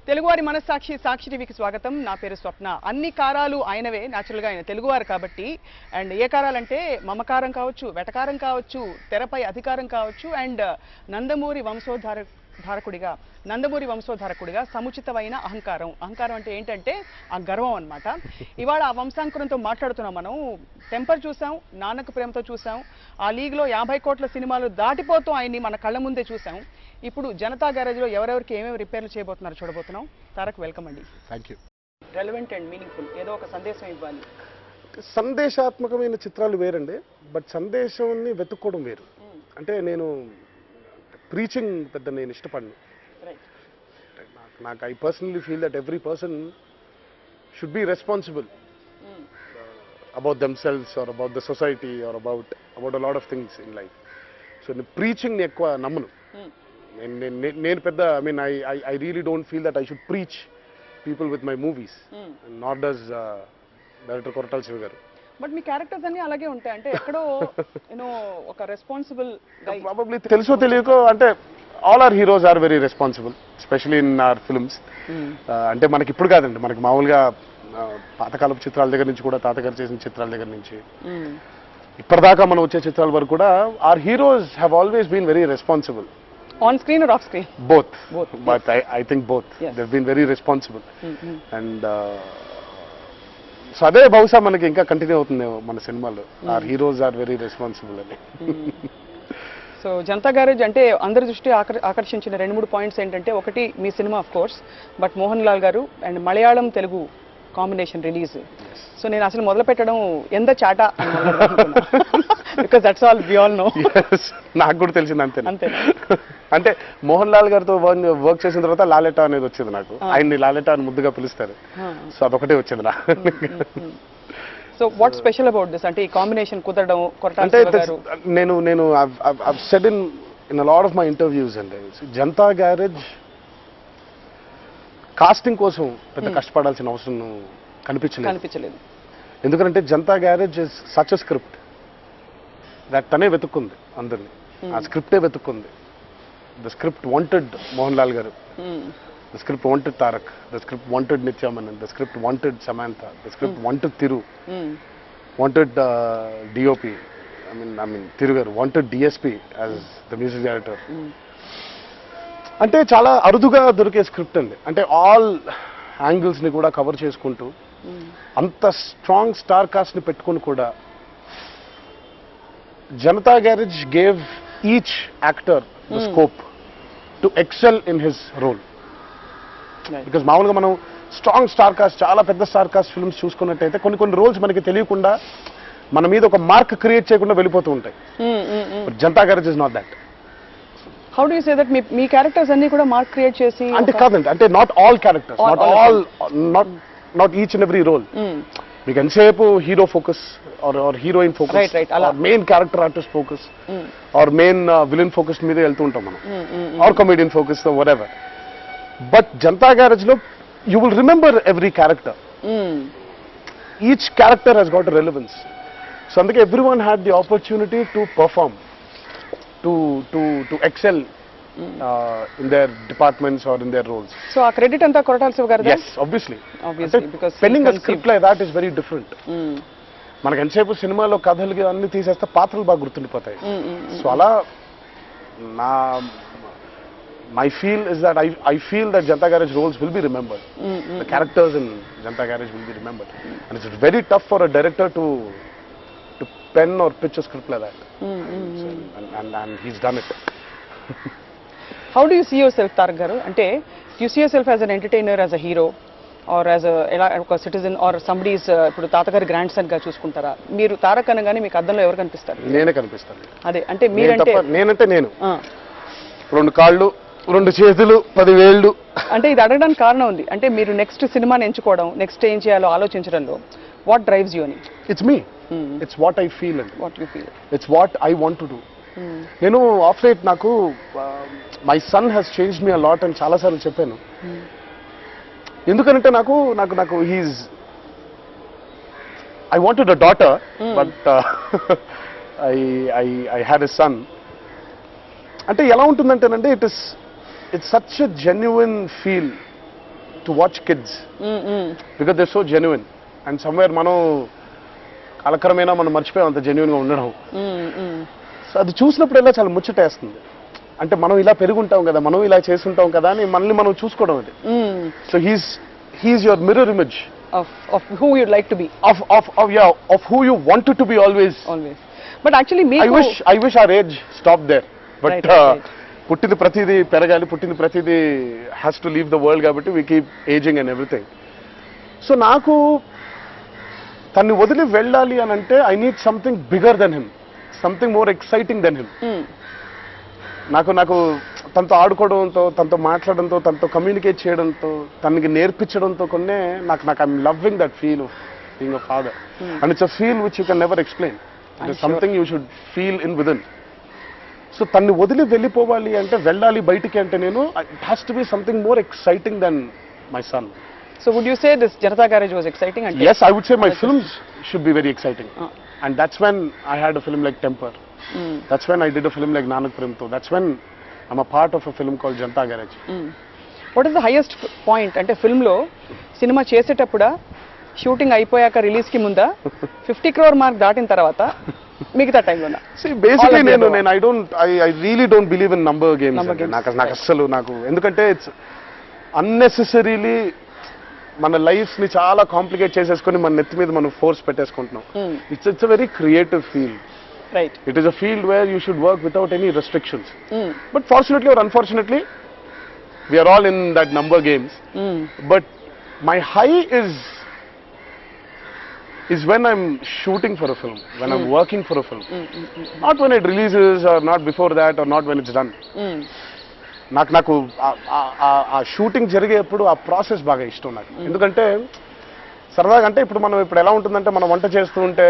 తెలుగువారి మనస్సాక్షి సాక్షి టీవీకి స్వాగతం. నా పేరు స్వప్న. అన్ని కారాలు ఆయనవే, న్యాచురల్గా ఆయన తెలుగువారు కాబట్టి. అండ్ ఏ కారాలంటే మమకారం కావచ్చు, వెటకారం కావచ్చు, తెరపై అధికారం కావచ్చు, అండ్ నందమూరి వంశోద్ధారకుడిగా సముచితమైన అహంకారం. అహంకారం అంటే ఏంటంటే ఆ గర్వం అన్నమాట. ఇవాళ ఆ వంశాంకురంతో మాట్లాడుతున్నాం. మనం టెంపర్ చూసాం, నాన్నకు ప్రేమతో చూసాం, ఆ లీగ్లో 50 కోట్ల సినిమాలు దాటిపోతూ ఆయన్ని మన కళ్ళ ముందే చూసాం. ఇప్పుడు జనతా గ్యారేజ్లో ఎవరెవరికి ఏమేమి రిపేర్లు చేయబోతున్నారో చూడబోతున్నాం. తారక్, వెల్కమ్ అండి. Thank you. Relevant and meaningful, ఏదో ఒక సందేశం ఇవ్వాలి. సందేశాత్మకమైన చిత్రాలు వేరండి, బట్ సందేశాన్ని వెతుక్కోవడం వేరు. అంటే నేను ప్రీచింగ్ పెద్ద నేను ఇష్టపడను. నాకు I personally feel that every person should be responsible about themselves or about the society or about a lot of things in life. So నేను ప్రీచింగ్ని ఎక్కువ నమ్మను. నేను పెద్ద I really don't feel that I should preach people with my movies, not does director Koratala Siva garu. But me characters అన్ని అలాగే ఉంటాయి, అంటే ఎక్కడో ఒక రెస్పాన్సిబుల్ ప్రాబబ్లీ తెలుసో తెలియకో, అంటే all our heroes are very responsible, especially in our films. అంటే మనకి ఇప్పుడు కాదండి, మనకి మామూలుగా పాతకాలపు చిత్రాల దగ్గర నుంచి కూడా, తాతగారు చేసిన చిత్రాల దగ్గర నుంచి ఇప్పటిదాకా మనం వచ్చే చిత్రాల వరకు కూడా our heroes have always been very responsible. On screen or off screen? Both. But I think both. Yes. They've been very responsible. And so అదే బహుశా మనకి ఇంకా కంటిన్యూ అవుతుంది మన సినిమాలో. Our heroes are very responsible అని. సో జనతా గ్యారేజ్ అంటే అందరి దృష్టి ఆకర్షించిన 2-3 పాయింట్స్ ఏంటంటే, ఒకటి మీ cinema of course, but Mohan Lal garu and Malayalam Telugu combination release. So నేను అసలు మొదలు పెట్టడం ఎంత చాటా because that's all we all know. నాకు కూడా తెలిసింది అంతే. అంటే మోహన్ లాల్ గారితో వర్క్ చేసిన తర్వాత లాలెటా అనేది వచ్చింది నాకు. ఆయన్ని లాలెటా అని ముద్దుగా పిలుస్తారు. సో అదొకటే వచ్చింది నా. So what special about this? అంటే ఈ కాంబినేషన్ కుదరడం అంటే నేను I've said in a lot of my interviews అండి, జనతా గ్యారేజ్ కాస్టింగ్ కోసం పెద్ద కష్టపడాల్సిన అవసరం కనిపించలేదు. ఎందుకంటే Janata Garage is such a script that తనే వెతుక్కుంది అందరినీ. ఆ స్క్రిప్టే వెతుక్కుంది. The script wanted Mohan Lal garu, the script wanted Tarak, the script wanted Nithya Menen, the script wanted Samantha, the script wanted Tiru, wanted DOP, I mean Tiru garu, wanted DSP as the music director. అంటే చాలా అరుదుగా దొరికే స్క్రిప్ట్ అండి. అంటే ఆల్ యాంగిల్స్ ని కూడా కవర్ చేసుకుంటూ అంత స్ట్రాంగ్ స్టార్ కాస్ట్ ని పెట్టుకుని కూడా Janatha Garage gave each actor the scope to excel in his role. Because మామూలుగా మనం స్ట్రాంగ్ స్టార్ కాస్ట్, చాలా పెద్ద స్టార్ కాస్ట్ ఫిల్మ్స్ చూసుకున్నట్టయితే కొన్ని రోల్స్ మనకి తెలియకుండా మన మీద ఒక మార్క్ క్రియేట్ చేయకుండా వెళ్ళిపోతూ ఉంటాయి. Janata Garage is not that. How do you say that మీ క్యారెక్టర్స్ అన్ని కూడా మార్క్ క్రియేట్ చేసి? అంటే కాదండి, అంటే not all characters, not each and every role. మీకు ఎంతసేపు hero focus or heroine focus, main character artist focus or main villain focus మీద వెళ్తూ ఉంటాం మనం, or comedian focus, whatever. But Janata Garage లో you will remember every character. Each character he's got relevance. So అందుకే every one had the opportunity to perform, to excel in their departments or in their roles. So a credit anta Koratal Siva garu? Yes, obviously, because penning a script like that is very different. మనకి ఎంతసేపు సినిమాలో కథలు అన్ని తీసేస్తే పాత్రలు బాగా గుర్తుండిపోతాయి. So అలా my feel is that I feel that Janta Garage roles will be remembered. The characters in Janta Garage will be remembered. And it's very tough for a director to pen or pitch a script like that. And he's done it. How do you see yourself, Tarak garu? Ante you see yourself as an entertainer, as a hero, or as a citizen, or somebody is ఇప్పుడు తాతగారి grand son గా చూసుకుంటారా? మీరు తారక్ అనగానే మీకు అద్దంలో ఎవరు కనిపిస్తారు? నేనే కనిపిస్తాను. అదే అంటే మీరంటే నేనంటే నేను 2 కాళ్ళు, 2 చేతులు, 10 వేళ్ళు. అంటే ఇది అడగడానికి కారణం ఉంది. అంటే మీరు నెక్స్ట్ సినిమాని ఎంచుకోవడం, నెక్స్ట్ ఏం చేయాలో ఆలోచించడంలో వాట్ డ్రైవ్స్ యూ అని? It's me. It's what I feel and what you feel. It's what I want to do. నేను ఆఫ్ లైట్ నాకు my son has changed me a lot అని చాలా సార్లు చెప్పాను. ఎందుకంటే నాకు he's I wanted a daughter, but I had a son. అంటే ఎలా ఉంటుందంటేనండి, it's such a genuine feel to watch kids because they so genuine and somewhere మనం కాలక్రమేణా మనం మర్చిపోయాం అంత జెన్యున్గా ఉండడం. సో అది చూసినప్పుడల్లా చాలా ముచ్చటేస్తుంది. అంటే మనం ఇలా పెరుగుంటాం కదా, మనం ఇలా చేసుంటాం కదా అని మనల్ని మనం చూసుకోవడం అది. So he's your mirror image of who you'd like to be, of who you wanted to be always. But actually I wish our age stopped there, but right. పుట్టింది ప్రతిదీ పెరగాలి, పుట్టింది ప్రతిదీ has to leave the world కాబట్టి we keep ageing and everything. So నాకు తన్ని వదిలి వెళ్ళాలి అని అంటే I need something bigger than him, something more exciting than him. నాకు తనతో ఆడుకోవడంతో, తనతో మాట్లాడడంతో, తనతో కమ్యూనికేట్ చేయడంతో, తనకి నేర్పించడంతో కొన్నే నాకు I'm loving that feel of being a father. And it's a feel which you can never explain. It is something you should feel in within. So తన్ని వదిలి వెళ్ళిపోవాలి అంటే, వెళ్ళాలి బయటికి అంటే నేను it has to be something more exciting than my son. So would you say this Janata Garage was exciting? And yes, I would say my films should be very exciting. And that's when I had a film like Temper. That's when I did a film like Nanak Premto. That's when I'm a part of a film called Janata Garage. What is the highest point? అంటే film లో cinema చేసేటప్పుడు shooting అయిపోయాక release కి ముందా 50 crore mark దాటిన తర్వాత మిగతా టైంలోనా? See, basically నేను I really don't believe in number games. నాకు అస్సలు ఎందుకంటే ఇట్స్ అన్నెసెసరీలీ మన లైఫ్ ని చాలా కాంప్లికేట్ చేసేసుకొని మన నెత్తి మీద మనం ఫోర్స్ పెట్టేసుకుంటున్నాం. It's a very creative field. Right. It is a field where you should work without any restrictions. But fortunately or unfortunately, we are all in that number games. But my high is when I'm shooting for a film, when I'm working for a film. Not when it releases or not before that or not when it's done. నాకు ఆ shooting జరిగేప్పుడు ఆ process బాగా ఇష్టం నాకు. ఎందుకంటే సరదాగా అంటే ఇప్పుడు ఎలా ఉంటుందంటే, మనం వంట చేస్తూ ఉంటే,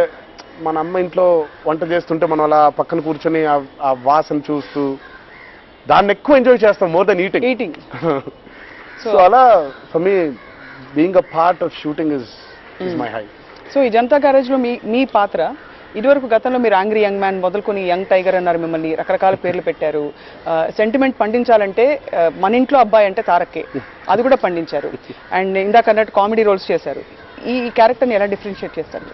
మన అమ్మ ఇంట్లో వంట చేస్తుంటే మనం అలా పక్కన కూర్చొని ఆ వాసన చూస్తూ దాన్ని ఎక్కువ ఎంజాయ్ చేస్తాం మోర్ దెన్ ఈటింగ్. సో అలా for me being a part of shooting is my high. So ఈ జనతా గ్యారేజ్ లో మీ పాత్ర ఇదివరకు గతంలో మీరు యాంగ్రీ యంగ్ మ్యాన్ మొదలుకొని యంగ్ టైగర్ అన్నారు, మిమ్మల్ని రకరకాల పేర్లు పెట్టారు. సెంటిమెంట్ పండించాలంటే మన ఇంట్లో అబ్బాయి అంటే తారక్కే, అది కూడా పండించారు. అండ్ ఇందాక అన్నట్టు కామెడీ రోల్స్ చేశారు. ఈ క్యారెక్టర్ని ఎలా డిఫరెన్షియేట్ చేస్తారు?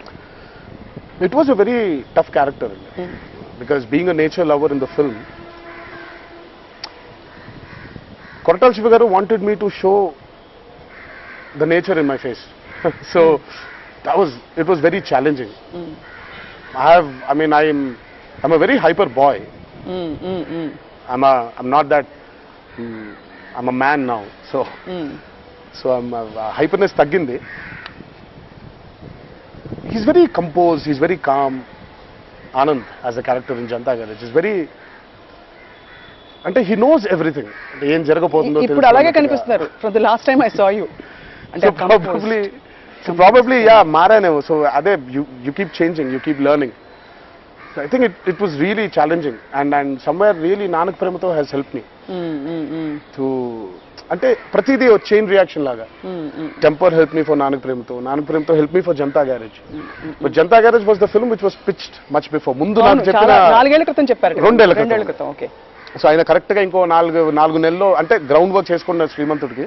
It was a very tough character because being a nature lover in the film, Koratal Shiva garu wanted me to show the nature in my face. So it was very challenging. I'm a very hyper boy. I'm not that. I'm a man now, so I'm hyperness taggindi. He's very composed, he's very calm. Anand as a character in Janata Garage is very, అంటే he knows everything. అంటే ఏం జరగబోతుందో ఇప్పుడు అలాగే కనిపిస్తున్నారు from the last time I saw you. అంటే probably yeah మారానేమో. So అదే you keep changing, you keep learning. So I think it was really challenging and somewhere really Nanak Premto has helped me to, అంటే ప్రతిదీ chain reaction లాగా. Temper help me for Nannaku Prematho help me for Janatha Garage. But Janata Garage was the film which was pitched much before. ముందు నాకు చెప్పిన 4 ఏళ్ల క్రితం చెప్పారు, 2 ఏళ్ల క్రితం. ఓకే. సో ఆయన కరెక్ట్ గా ఇంకో 4 నెలల్లో అంటే గ్రౌండ్ వర్క్ చేసుకున్నారు శ్రీమంతుడికి.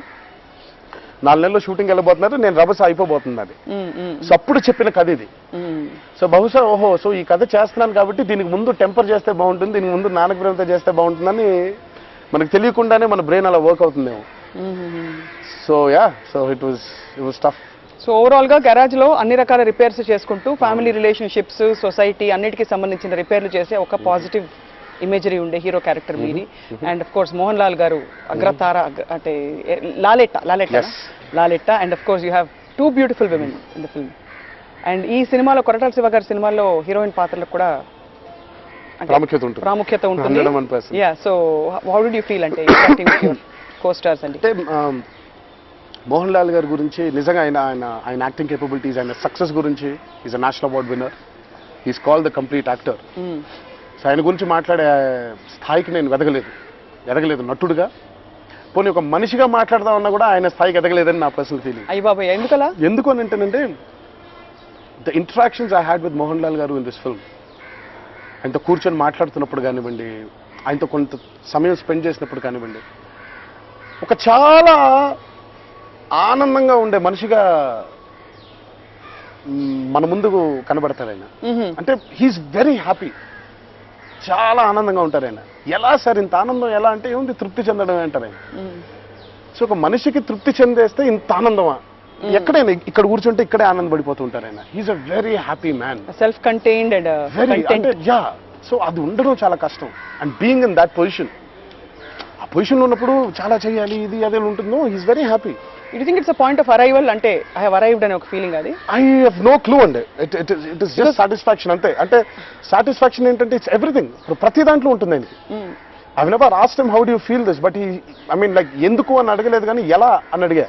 4 నెలల్లో షూటింగ్ వెళ్ళబోతున్నారు, నేను రభస అయిపోబోతుంది అది. సో అప్పుడు చెప్పిన కథ ఇది. సో బహుశా సో ఈ కథ చేస్తున్నాను కాబట్టి దీనికి ముందు టెంపర్ చేస్తే బాగుంటుంది, దీనికి ముందు నానక్ ప్రేమతో చేస్తే బాగుంటుందని మనకు తెలియకుండానే మన బ్రెయిన్ అలా వర్క్ అవుతుందేమో. So it was tough. So overall గా గరాజ్ లో అన్ని రకాల రిపేర్స్ చేసుకుంటూ ఫ్యామిలీ రిలేషన్షిప్స్, సొసైటీ అన్నిటికీ సంబంధించిన రిపేర్లు చేసే ఒక పాజిటివ్ ఇమేజరీ ఉండే హీరో క్యారెక్టర్ మీది. And of course Mohan Lal garu అగ్రతార, అంటే Laletta and of course you have 2 beautiful women in the film. And ఈ సినిమాలో కొరటాల శివ గారి సినిమాల్లో హీరోయిన్ పాత్రలకు కూడా ప్రాముఖ్యత ఉంటుంది. Yeah, so how did you feel అంటే ఇంటరాక్టింగ్ విత్ యువర్ కో-స్టార్స్? అంటే మోహన్ లాల్ గారి గురించి నిజంగా ఆయన యాక్టింగ్ కేపబిలిటీస్, ఆయన సక్సెస్ గురించి, is a national award winner, is called the complete actor. So ఆయన గురించి మాట్లాడే స్థాయికి నేను ఎదగలేదు నటుడుగా. పోనీ ఒక మనిషిగా మాట్లాడదా ఉన్నా కూడా ఆయన స్థాయికి ఎదగలేదని నా పర్సనల్ ఫీలింగ్. అయ్య బాబాయ్, ఎందుకలా? ఎందుకు అని అంటేనంటే the interactions I had with Mohan Lal garu in this film, ఆయనతో కూర్చొని మాట్లాడుతున్నప్పుడు కానివ్వండి, ఆయనతో కొంత సమయం స్పెండ్ చేసినప్పుడు కానివ్వండి, ఒక చాలా ఆనందంగా ఉండే మనిషిగా మన ముందుకు కనబడతారు ఆయన. అంటే హీఈస్ వెరీ హ్యాపీ, చాలా ఆనందంగా ఉంటారు ఆయన. ఎలా సార్ ఇంత ఆనందం ఎలా అంటే ఏముంది, తృప్తి చెందడమే అంటారు ఆయన. సో ఒక మనిషికి తృప్తి చెందేస్తే ఇంత ఆనందమా, ఎక్కడైనా ఇక్కడ కూర్చుంటే ఇక్కడే ఆనందపడిపోతూ ఉంటారు ఆయన. He's a very happy man, self contained and very అంటే యా. సో అది ఉండడం చాలా కష్టం. And being in that position, ఆ పొజిషన్లో ఉన్నప్పుడు చాలా చేయాలి ఇది అదే ఉంటుందో. He's very happy. You think it's a point of arrival, అంటే ఐ హావ్ అరైవ్డ్ అనే ఒక ఫీలింగ్ అది? ఐ హావ్ నో క్లూ అండి. ఇట్ ఇస్ జస్ట్ సాటిస్ఫాక్షన్ అంతే. అంటే సాటిస్ఫాక్షన్ ఏంటంటే ఇట్స్ ఎవ్రీథింగ్. ఇప్పుడు ప్రతి దాంట్లో ఉంటుంది ఆయనకి. I never asked him how do you feel this, but I mean like ఎందుకు అని అడగలేదు కానీ ఎలా అని అడిగా.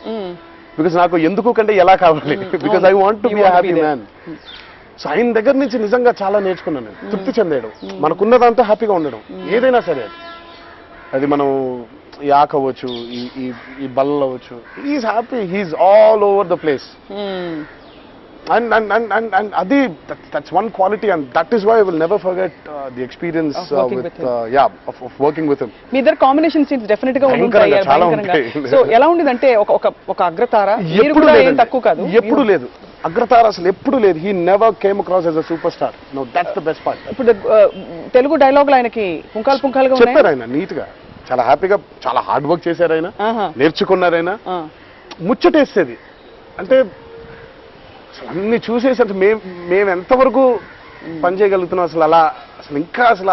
బికాస్ నాకు ఎందుకు కంటే ఎలా కావాలి, because I want to be a happy man. So ఆయన దగ్గర నుంచి నిజంగా చాలా నేర్చుకున్నాను నేను. తృప్తి చెందేయడం, మనకున్న దాంతో హ్యాపీగా ఉండడం, ఏదైనా సరే. అది మనం ఈ ఆకు అవ్వచ్చు, ఈ బల్ల అవ్వచ్చు. He's happy, he's all over the place. And adi that's one quality, and that is why I will never forget the experience of working with him. మీ ఇద్దరు కాంబినేషన్ సీన్స్ డెఫినెట్ గా ఉంటాయి, చాలా భయంకరంగా. ఉంటాయి. సో ఎలా ఉండేదంటే ఒక అగ్రతార, మీరు కూడా ఏం తక్కువ కాదు. ఎప్పుడు లేదు అగ్రతార, అసలు ఎప్పుడు లేదు. He never came across as a superstar. No, that's the best part. ఇప్పుడు తెలుగు డైలాగులు ఆయనకి పుంకాలుగా ఉన్నాయి. చెప్పారు ఆయన నీట్ గా, చాలా హ్యాపీగా, చాలా హార్డ్ వర్క్ చేశారు ఆయన, నేర్చుకున్నారు ఆయన. ముచ్చటేసేది అంటే అన్ని చూసేసి అంటే మేము ఎంతవరకు పనిచేయగలుగుతున్నాం అసలు, అలా అసలు ఇంకా అసలు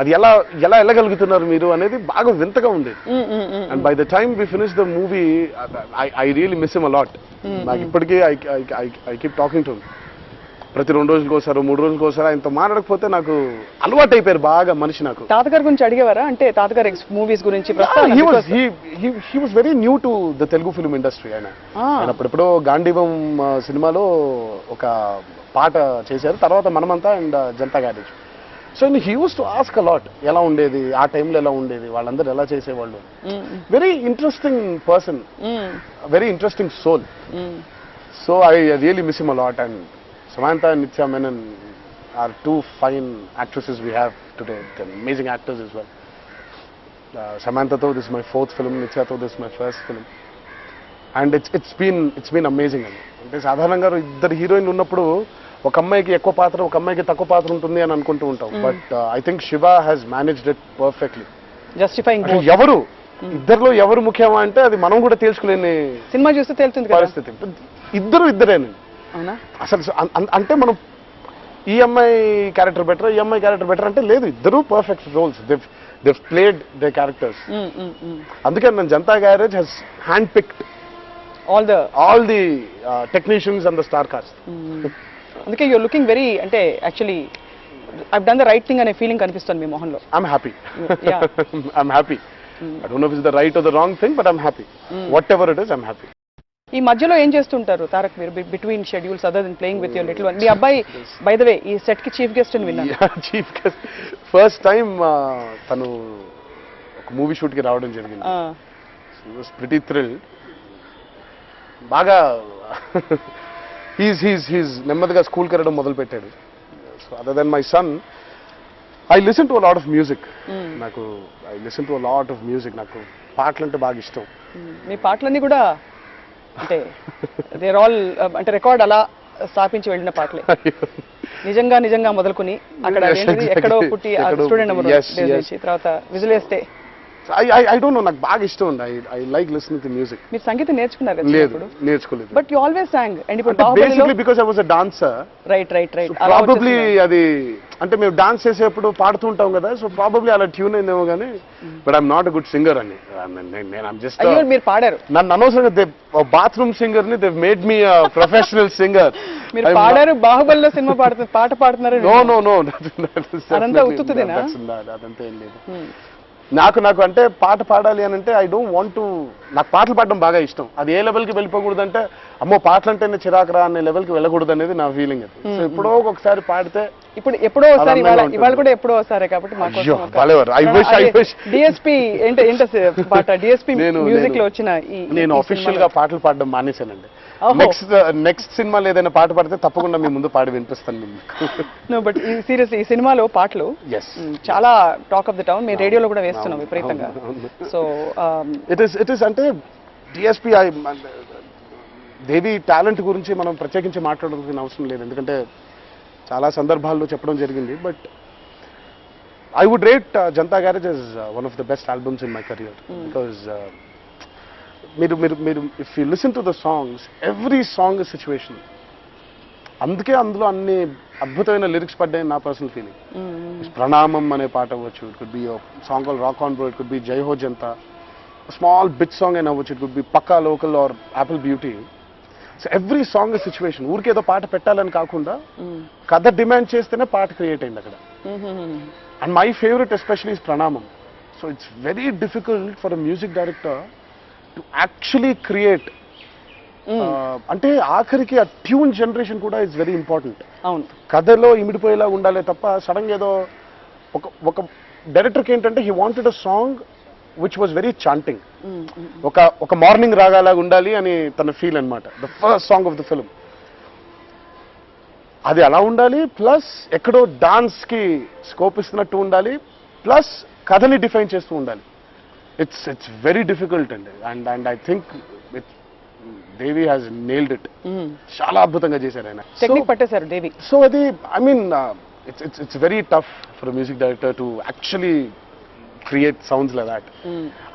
అది ఎలా వెళ్ళగలుగుతున్నారు మీరు అనేది బాగా వింతగా ఉండేది. And by the time we finish the movie I really miss him a lot. నాకు ఇప్పటికీ I keep talking to him. ప్రతి 2 రోజులకు ఒకసారి 3 రోజులకు ఒకసారి ఆయనతో మాట్లాడకపోతే నాకు అలవాటు అయిపోయారు బాగా మనిషి. నాకు తాతగారి గురించి అడిగేవారా, అంటే తాతగారి మూవీస్ గురించి? He was very new to the Telugu film industry. ఆయన అప్పుడెప్పుడో గాంధీవం సినిమాలో ఒక పాట చేశారు, తర్వాత Manamantha and Janatha Garage. So he use to ask a lot, ఎలా ఉండేది ఆ టైంలో, ఎలా ఉండేది వాళ్ళందరూ ఎలా చేసేవాళ్ళు. Very interesting person, very interesting soul. So I really miss him a lot. And Samantha and Nithya Menon are 2 fine actresses we have today. They're amazing actors as well. Samantha though, this is my 4th film. Nithya though, this is my 1st film. And it's been amazing. అంటే సాధారణంగా ఇద్దరు హీరోయిన్లు ఉన్నప్పుడు ఒక అమ్మాయికి ఎక్కువ పాత్ర, ఒక అమ్మాయికి తక్కువ పాత్ర ఉంటుంది అని అనుకుంటూ ఉంటాం. But I think Shiva has managed it perfectly. Justifying ఎవరు ఇద్దరులో ఎవరు ముఖ్యమా అంటే అది మనం కూడా తెలుసుకోలేని సినిమా చూస్తే తెలుస్తుంది పరిస్థితి. ఇద్దరేనండి అసలు. అంటే మనం ఈ అమ్మాయి క్యారెక్టర్ బెటర్, ఈ అమ్మాయి క్యారెక్టర్ బెటర్ అంటే లేదు, ఇద్దరు perfect roles. They played they characters. అందుకే నేను Janatha Garage he's hand picked all the technicians and the star cast. అందుకే యూర్ లుకింగ్ వెరీ, అంటే actually I've done the right thing అనే ఫీలింగ్ కనిపిస్తుంది మీ మొహంలో. I'm happy. I'm happy. I don't know if it's the right or the wrong thing, but I'm happy. Whatever it is, I'm happy. ఈ మధ్యలో ఏం చేస్తుంటారు తారక్ మీరు, between schedules other than playing with your little one? మీ అబ్బాయి by the way ఈ set కి chief guest అని విన్నాను. చీఫ్ గెస్ట్ ఫస్ట్ టైం తను ఒక మూవీ షూట్ కి రావడం జరిగింది. He was pretty thrilled. బాగా he's నెమ్మదిగా స్కూల్కి వెళ్ళడం మొదలు పెట్టాడు. So other than my son, I listen to a lot of music. I listen to a lot of music. నాకు పాటలు అంటే బాగా ఇష్టం. మీ పాటలన్నీ కూడా అంటే దేర్ ఆల్ అంటే రికార్డ్ అలా స్థాపించి వెళ్ళిన పాటలే. నిజంగా మొదలుకుని అక్కడ ఎక్కడో పుట్టి స్టూడెంట్ నెంబర్ తర్వాత విజిలేస్తే. I don't know, నాకు బాగా ఇష్టం ఉంది. I like listening to music. మీరు సంగీతం నేర్చుకున్నారు కదా? లేదు, నేర్చుకోలేదు. But you always sang. And ఇప్పుడు basically because I was a dancer. Right. Probably అది అంటే మేము డాన్స్ చేసేప్పుడు పాడుతూ ఉంటాం కదా, సో ప్రాబబ్లీ అలా ట్యూన్ అయిందేమో కానీ, but I'm not a good singer అని. నేను జస్ట్ మీరు పాడారు. నన్ను అనవసరంగా బాత్రూమ్ సింగర్ ని they made me professional singer. మీరు పాడారు, బాహుబలిలో సినిమా పాట పాడుతున్నారు. నో అదంతా ఉత్తుదేనా? అదంతా ఏం లేదు. నాకు అంటే పాట పాడాలి అని అంటే ఐ డోంట్ వాంట్ టు, నాకు పాటలు పాడడం బాగా ఇష్టం. అది ఏ లెవెల్కి వెళ్ళిపోకూడదు అంటే, అమ్మో పాటలు అంటేనే చిరాకురా అనే లెవెల్కి వెళ్ళకూడదు అనేది నా ఫీలింగ్. సో ఎప్పుడో ఒకసారి పాడితే, ఎప్పుడో ఒకసారి, ఇవాళ కూడా ఎప్పుడో ఒకసారి కాబట్టి డిఎస్పీ ఏంటి పాట, డిఎస్పీ మ్యూజిక్ లో వచ్చిన నేను అఫీషియల్ గా పాటలు పాడడం మానేశానండి. నెక్స్ట్ సినిమాలో ఏదైనా పాట పాడితే తప్పకుండా మీ ముందు పాడి వినిపిస్తాను మీకు. బట్ సీరియస్లీ ఈ సినిమాలో పాటలు చాలా టాక్ ఆఫ్ ది టౌన్. మీ రేడియోలో కూడా వేస్తున్నాం విపరీతంగా. సో ఇట్ ఇస్ అంటే డిఎస్పి దేవి టాలెంట్ గురించి మనం ప్రత్యేకించి మాట్లాడాల్సిన అవసరం లేదు, ఎందుకంటే చాలా సందర్భాల్లో చెప్పడం జరిగింది. But I would rate Janta Garage as one of the best albums in my career, because if you listen to the songs, every song is situational. అందుకే అందులో అన్ని అద్భుతమైన లిరిక్స్ పడ్డాయి నా పర్సనల్ ఫీలింగ్. ప్రణామం అనే పాట అవ్వచ్చు, it could be song call rock on bro, it could be Jai Ho Janatha, small bit song అయినా అవ్వచ్చు, it could be Pakka local or apple beauty. So every song is situation. ఊరికి ఏదో పాట పెట్టాలని కాకుండా కథ డిమాండ్ చేస్తేనే పాట క్రియేట్ అయింది అక్కడ. And my favorite especially is Pranamam. So it's very difficult for a music director to actually create. అంటే ఆఖరికి ఆ ట్యూన్ జనరేషన్ కూడా ఇస్ వెరీ ఇంపార్టెంట్. అవును, కథలో ఇమిడిపోయేలా ఉండాలి తప్ప సడన్గా ఏదో ఒక డైరెక్టర్కి ఏంటంటే he wanted a song which was very chanting. ఒక మార్నింగ్ రాగాలాగా ఉండాలి అని తన ఫీల్ అనమాట. The first song of the film అది అలా ఉండాలి, ప్లస్ ఎక్కడో డాన్స్కి స్కోప్ ఇస్తున్నట్టు ఉండాలి, ప్లస్ కథని డిఫైన్ చేస్తూ ఉండాలి. ఇట్స్ వెరీ డిఫికల్ట్ అండి. And I think Devi has nailed it. చాలా అద్భుతంగా చేశారు ఆయన. టెక్నిక్ పట్టేశారు దేవి. సో అది I mean it's very tough for music director to actually create sounds like that.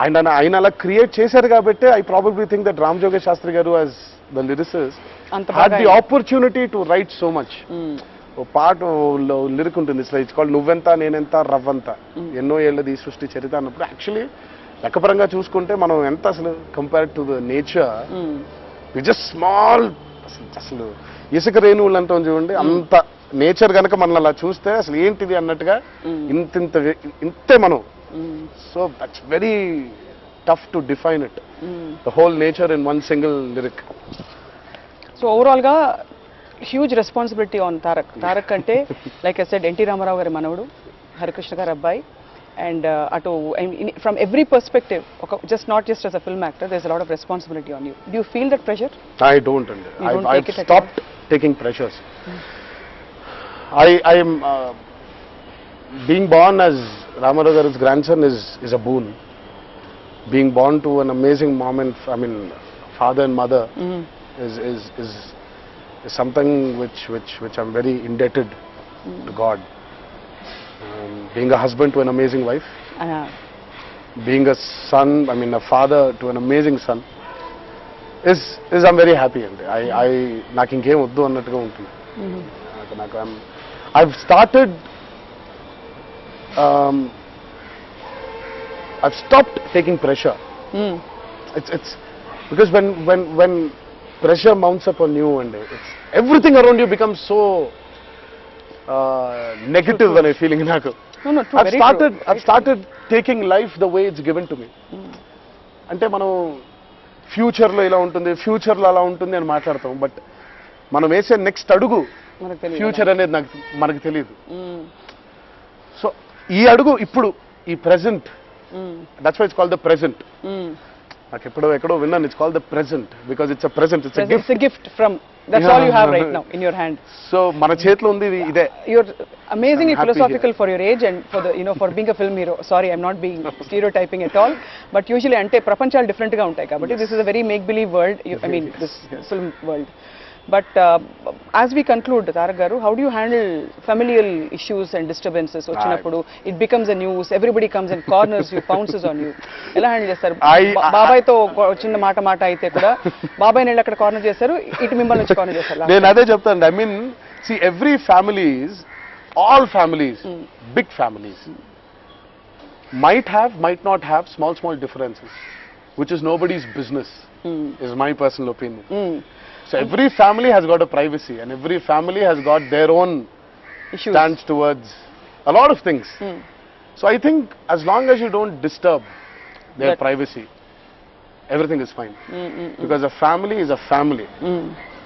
And ఆయన అలా క్రియేట్ చేశారు కాబట్టి I probably think that Ram జోగేష్ Sastry garu as the lyricist had the opportunity to write so much. ఓ పాట లిరిక్ ఉంటుంది, ఇట్స్ కాల్డ్ నువ్వెంత నేనెంత రవ్వంత, ఎన్నో ఏళ్ళది ఈ సృష్టి చరిత అన్నప్పుడు యాక్చువల్లీ లెక్కపరంగా చూసుకుంటే మనం ఎంత అసలు compare to the nature, just small, అసలు ఇసుక రేణువులు అంటాం చూడండి, అంత నేచర్ కనుక మనం అలా చూస్తే అసలు ఏంటిది అన్నట్టుగా ఇంతే మనం. So that's very tough to define it, the whole nature in one single lyric. So ఓవరాల్గా huge responsibility on Tarak. Tarak అంటే like I said NT Rama Rao గారి మనవడు, హరికృష్ణ గారి అబ్బాయి, అండ్ అటు from every perspective, not just as a film actor, there is a lot of responsibility on you. Do you feel that pressure? I don't, అండి. I've stopped taking pressures. I am being born as Ramarao Garu's grandson is a boon. Being born to an amazing mom and father and mother is something which I'm very indebted to God. Being a husband to an amazing wife, being a son, a father to an amazing son, is I'm very happy. And I నాకు ఇంకేం వద్దు అన్నట్టుగా ఉంటుంది. నాకు I've stopped taking pressure. It's because when pressure mounts up on you and everything around you becomes so negative when I'm feeling నాకు. No, true, I've started taking life the way it's given to me. అంటే మనం ఫ్యూచర్లో ఇలా ఉంటుంది, ఫ్యూచర్లో అలా ఉంటుంది అని మాట్లాడతాం, బట్ మనం వేసే నెక్స్ట్ అడుగు ఫ్యూచర్ అనేది మనకు తెలియదు. సో ఈ అడుగు ఇప్పుడు, ఈ present, that's why it's called the present. నాకు ఎక్కడో విన్నాను, it's called the present because it's a present, it's a gift from that's all you have right now in your hand. సో మన చేతిలో ఉంది ఇదే. You're amazingly philosophical for your age and for the for being a film hero. Sorry, I'm not being stereotyping at all, but usually ante prapanchalu different ga untayi kabatti this is a very make believe world, this film world. But as we conclude, Tarak garu, how do you handle familial issues and disturbances వచ్చినప్పుడు? It becomes a news, everybody comes and corners you, pounces on you. ఎలా handle చేస్తారు? బాబాయ్ తో చిన్న మాట అయితే కూడా బాబాయ్ నెల్లి అక్కడ కార్నర్ చేస్తారు, ఇటు మిమ్మల్ని వచ్చి కార్నర్ చేస్తారు. నేను అదే చెప్తాను. See, every families, all families, big families might not have small differences, which is nobody's business, is my personal opinion. So every family has got a privacy, and every family has got their own issues, stance towards a lot of things. So I think as long as you don't disturb their privacy, everything is fine. Because a family is a family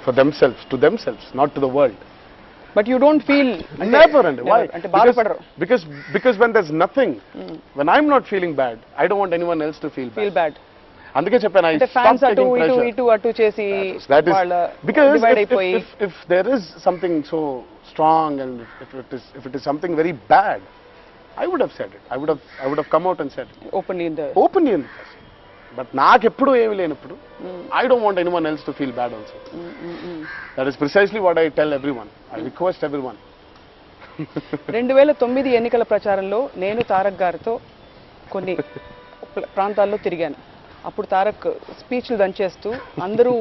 for themselves, to themselves, not to the world. But you don't feel never. And why? Because when there's nothing, when I'm not feeling bad, I don't want anyone else to feel bad. అందుకే చెప్పాను, I stopped taking pressure. ఇటు చేసి because if there is something so strong and if it is something very bad, I would have said it. I would have come out and said it openly in the press. But నాకు ఎప్పుడు ఏమి లేనప్పుడు I don't want anyone else to feel bad also. That is precisely what I tell everyone. I request everyone. 2009 ఎన్నికల ప్రచారంలో నేను తారక్ గారితో కొన్ని ప్రాంతాల్లో తిరిగాను. అప్పుడు తారక్ స్పీచ్లు దంచేస్తూ అందరూ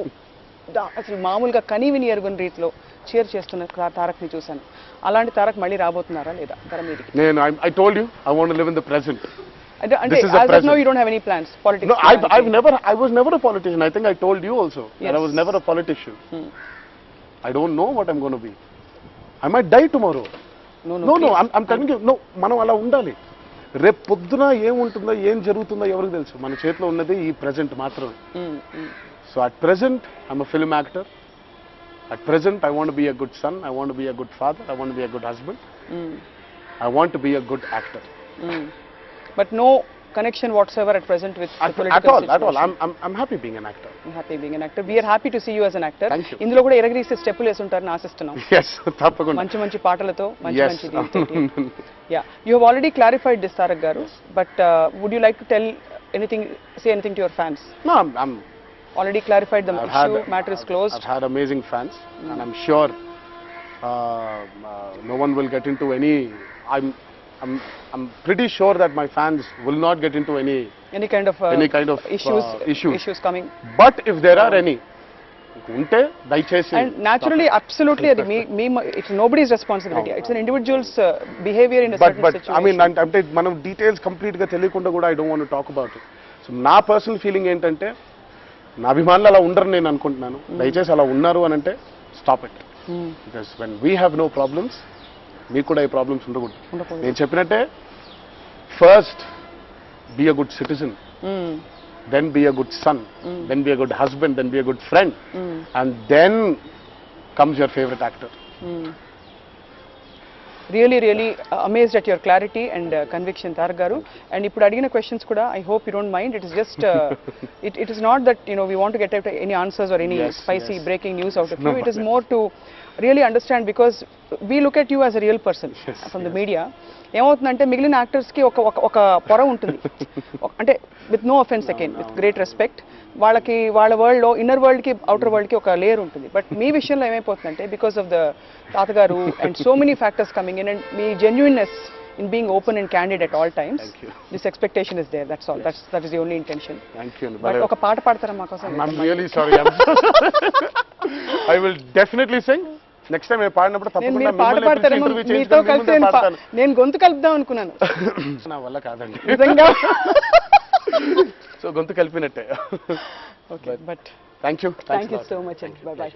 అసలు మామూలుగా కనీవిని ఎరుగని రీతిలో చీర్ చేస్తున్న తారక్ని చూశాను. అలాంటి తారక్ మళ్ళీ రాబోతున్నారా లేదా తెర మీదకి? నేను I told you I want to live in the present. అంటే as of now you don't have any plans politics? No, I was never a politician. I think I told you also that I was never a politician. I don't know what I'm going to be. I might die tomorrow. No, I'm telling you, no, మనం అలా ఉండాలి. రేపు పొద్దున ఏముంటుందో ఏం జరుగుతుందో ఎవరికి తెలుసు. మన చేతిలో ఉన్నది ఈ ప్రెజెంట్ మాత్రమే. So at present I'm a film actor. At present I want be a good son, I want be a good father, I want be a good husband, I want be a good actor. But no connection whatsoever at present with the political situation. At all. I'm happy being an actor. I'm happy being an actor. We are happy to see you as an actor. Thank you. ఇందులో కూడా ఎరగదీసే స్టెప్పులు వేసుంటారని ఆశిస్తున్నాం. Yes, తప్పకుండా. మంచి పాటలతో మంచి దీంతో. Yeah, you have already clarified this, Tarak garu, but would you like to say anything to your fans? No, I'm already clarified the issue, matter is closed. I've had amazing fans, and I'm sure no one will get into any. I'm pretty sure that my fans will not get into any kind of issues coming. But if there are any, unte daychesi. And naturally, absolutely, it's nobody's responsibility. It's an individual's behavior in a certain situation. I mean, ante manam details complete ga teliyakunda kuda I don't want to talk about it. So na personal feeling entante na abhimanulu ala undaru nenu anukuntunnanu. Daychesi ala unnaru anante stop it. Because when we have no problems, మీకు కూడా ఈ problems ఉండకూడదు. నేను చెప్పినట్టే first be a good citizen, then be a good son, then be a good husband, then be a good friend, and then comes your favourite actor. Really amazed at your clarity and conviction, Tarak garu. And ఇప్పుడు అడిగిన questions కూడా I hope you don't mind. It is just it is not that we want to get any answers or any spicy breaking news out of you. It is more to really understand, because we look at you as a real person from the media. ఏమవుతుందంటే మిగిలిన యాక్టర్స్కి ఒక పొర ఉంటుంది. అంటే with no offence again, with great respect, వాళ్ళకి వాళ్ళ వరల్డ్లో inner వరల్డ్కి outer వరల్డ్కి ఒక లేయర్ ఉంటుంది. బట్ మీ విషయంలో ఏమైపోతుందంటే బికాస్ ఆఫ్ ద తాతగారు and so many factors coming in, and మీ genuineness in being open and candid at all times. Thank you. This expectation is there, that's all. That is the only intention. Thank you. But oka paata paadtara ma kosam? I'm really sorry. I will definitely sing. Next time I paadinappudu tappakunda paata paadtaru meeto kalse nenu gontu kalpdam anukunnanu. Na valla kaadandi. Nijanga. So gontu kalpinatte. Okay, but thank you. Thank you so much. Bye bye.